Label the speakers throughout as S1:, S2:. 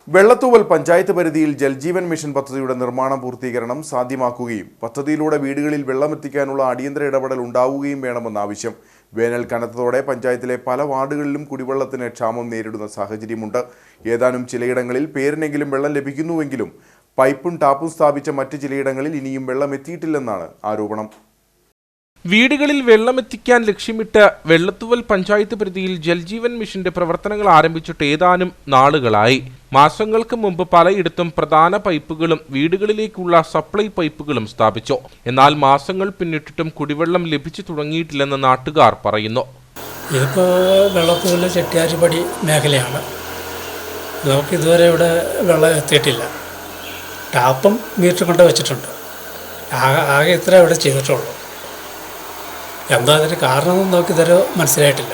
S1: വെള്ളത്തൂവൽ പഞ്ചായത്ത് പരിധിയിൽ ജൽജീവൻ മിഷൻ പദ്ധതിയുടെ നിർമ്മാണ പൂർത്തീകരണം സാധ്യമാക്കുകയും പദ്ധതിയിലൂടെ വീടുകളിൽ വെള്ളമെത്തിക്കാനുള്ള അടിയന്തര ഇടപെടൽ ഉണ്ടാവുകയും വേണമെന്ന ആവശ്യം. വേനൽ കനത്തതോടെ പഞ്ചായത്തിലെ പല വാർഡുകളിലും കുടിവെള്ളത്തിന് ക്ഷാമം നേരിടുന്ന സാഹചര്യമുണ്ട്. ഏതാനും ചിലയിടങ്ങളിൽ പേരിനെങ്കിലും വെള്ളം ലഭിക്കുന്നുവെങ്കിലും പൈപ്പും ടാപ്പും സ്ഥാപിച്ച മറ്റ് ചിലയിടങ്ങളിൽ ഇനിയും വെള്ളം എത്തിയിട്ടില്ലെന്നാണ് ആരോപണം.
S2: വീടുകളിൽ വെള്ളമെത്തിക്കാൻ ലക്ഷ്യമിട്ട് വെള്ളത്തൂവൽ പഞ്ചായത്ത് പരിധിയിൽ ജൽജീവൻ മിഷന്റെ പ്രവർത്തനങ്ങൾ ആരംഭിച്ചിട്ട് ഏതാനും നാളുകളായി. മാസങ്ങൾക്ക് മുമ്പ് പലയിടത്തും പ്രധാന പൈപ്പുകളും വീടുകളിലേക്കുള്ള സപ്ലൈ പൈപ്പുകളും സ്ഥാപിച്ചു. എന്നാൽ മാസങ്ങൾ പിന്നിട്ടിട്ടും കുടിവെള്ളം ലഭിച്ചു തുടങ്ങിയിട്ടില്ലെന്ന് നാട്ടുകാർ പറയുന്നു.
S3: ഇതിപ്പോൾ വെള്ളത്തൂവൽ ചെട്ടിയാരിപ്പടി മേഖലയാണ്. നമുക്ക് ഇതുവരെ ഇവിടെ വെള്ളം എത്തിയിട്ടില്ല. ടാപ്പും മീറ്റർ കൊണ്ട് വെച്ചിട്ടുണ്ട്. ആകെ ഇത്ര ഇവിടെ ചെയ്തിട്ടുള്ളൂ. എന്താ അതിന് കാരണമെന്ന് നമുക്ക് ഇതുവരെ മനസ്സിലായിട്ടില്ല.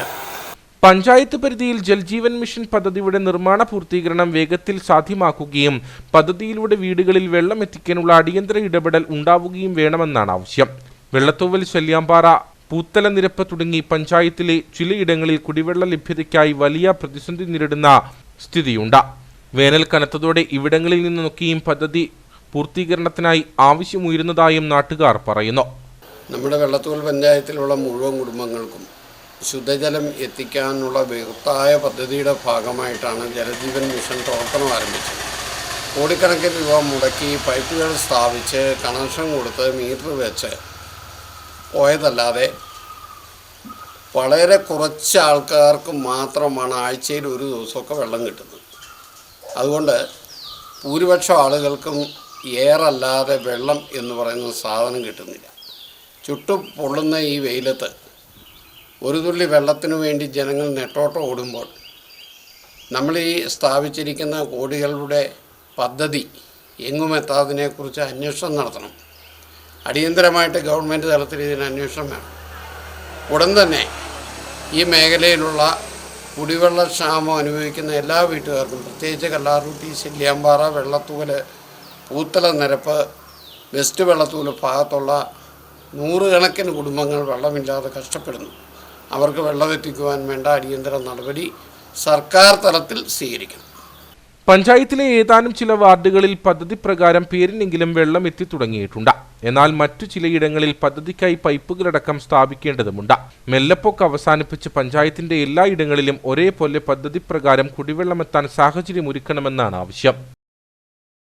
S2: പഞ്ചായത്ത് പരിധിയിൽ ജൽജീവൻ മിഷൻ പദ്ധതിയുടെ നിർമ്മാണ പൂർത്തീകരണം വേഗത്തിൽ സാധ്യമാക്കുകയും പദ്ധതിയിലൂടെ വീടുകളിൽ വെള്ളം എത്തിക്കാനുള്ള അടിയന്തര ഇടപെടൽ ഉണ്ടാവുകയും വേണമെന്നാണ് ആവശ്യം. വെള്ളത്തൂവൽ, ശല്യാമ്പാറ, പൂത്തല നിരപ്പ് തുടങ്ങി പഞ്ചായത്തിലെ ചിലയിടങ്ങളിൽ കുടിവെള്ള ലഭ്യതയ്ക്കായി വലിയ പ്രതിസന്ധി നേരിടുന്ന സ്ഥിതിയുണ്ട്. വേനൽ കനത്തതോടെ ഇവിടങ്ങളിൽ നിന്നൊക്കെയും പദ്ധതി പൂർത്തീകരണത്തിനായി ആവശ്യമുയരുന്നതായും നാട്ടുകാർ പറയുന്നു.
S4: നമ്മുടെ വെള്ളത്തൂവൽ പഞ്ചായത്തിലുള്ള മുഴുവൻ കുടുംബങ്ങൾക്കും ശുദ്ധജലം എത്തിക്കാനുള്ള ബൃഹത്തായ പദ്ധതിയുടെ ഭാഗമായിട്ടാണ് ജലജീവൻ മിഷൻ പ്രവർത്തനം ആരംഭിച്ചത്. കോടിക്കണക്കിന് രൂപ മുടക്കി പൈപ്പുകൾ സ്ഥാപിച്ച് കണക്ഷൻ കൊടുത്ത് മീറ്റർ വെച്ച് പോയതല്ലാതെ വളരെ കുറച്ച് ആൾക്കാർക്ക് മാത്രമാണ് ആഴ്ചയിൽ ഒരു ദിവസമൊക്കെ വെള്ളം കിട്ടുന്നത്. അതുകൊണ്ട് ഭൂരിപക്ഷം ആളുകൾക്കും ഏറല്ലാതെ വെള്ളം എന്ന് പറയുന്ന സാധനം കിട്ടുന്നില്ല. ചുട്ടു പൊള്ളുന്ന ഈ വെയിലത്ത് ഒരു തുള്ളി വെള്ളത്തിനു വേണ്ടി ജനങ്ങൾ നെട്ടോട്ടം ഓടുമ്പോൾ നമ്മൾ ഈ സ്ഥാപിച്ചിരിക്കുന്ന കോടികളുടെ പദ്ധതി എങ്ങുമെത്താതിനെക്കുറിച്ച് അന്വേഷണം നടത്തണം. അടിയന്തരമായിട്ട് ഗവൺമെൻറ് തലത്തിൽ ഇതിന് അന്വേഷണം വേണം. ഉടൻ തന്നെ ഈ മേഖലയിലുള്ള കുടിവെള്ളക്ഷാമം അനുഭവിക്കുന്ന എല്ലാ വീട്ടുകാർക്കും, പ്രത്യേകിച്ച് കല്ലാർകുട്ടി, ശല്യാമ്പാറ, വെള്ളത്തൂവൽ, പൂത്തല നിരപ്പ്, വെസ്റ്റ് വെള്ളത്തൂവൽ ഭാഗത്തുള്ള നൂറുകണക്കിന് കുടുംബങ്ങൾ വെള്ളമില്ലാതെ കഷ്ടപ്പെടുന്നു. അവർക്ക് വെള്ളമെത്തിക്കുവാൻ വേണ്ട അടിയന്തര നടപടി സർക്കാർ തലത്തിൽ സ്വീകരിക്കണം.
S2: പഞ്ചായത്തിലെ ഏതാനും ചില വാർഡുകളിൽ പദ്ധതി പ്രകാരം പേരിനെങ്കിലും വെള്ളം എത്തി തുടങ്ങിയിട്ടുണ്ട്. എന്നാൽ മറ്റു ചിലയിടങ്ങളിൽ പദ്ധതിക്കായി പൈപ്പുകളടക്കം സ്ഥാപിക്കേണ്ടതുണ്ട്. മെല്ലപ്പൊക്ക് അവസാനിപ്പിച്ച് പഞ്ചായത്തിന്റെ എല്ലാ ഇടങ്ങളിലും ഒരേപോലെ പദ്ധതി പ്രകാരം കുടിവെള്ളമെത്താൻ സാഹചര്യമൊരുക്കണമെന്നാണ് ആവശ്യം.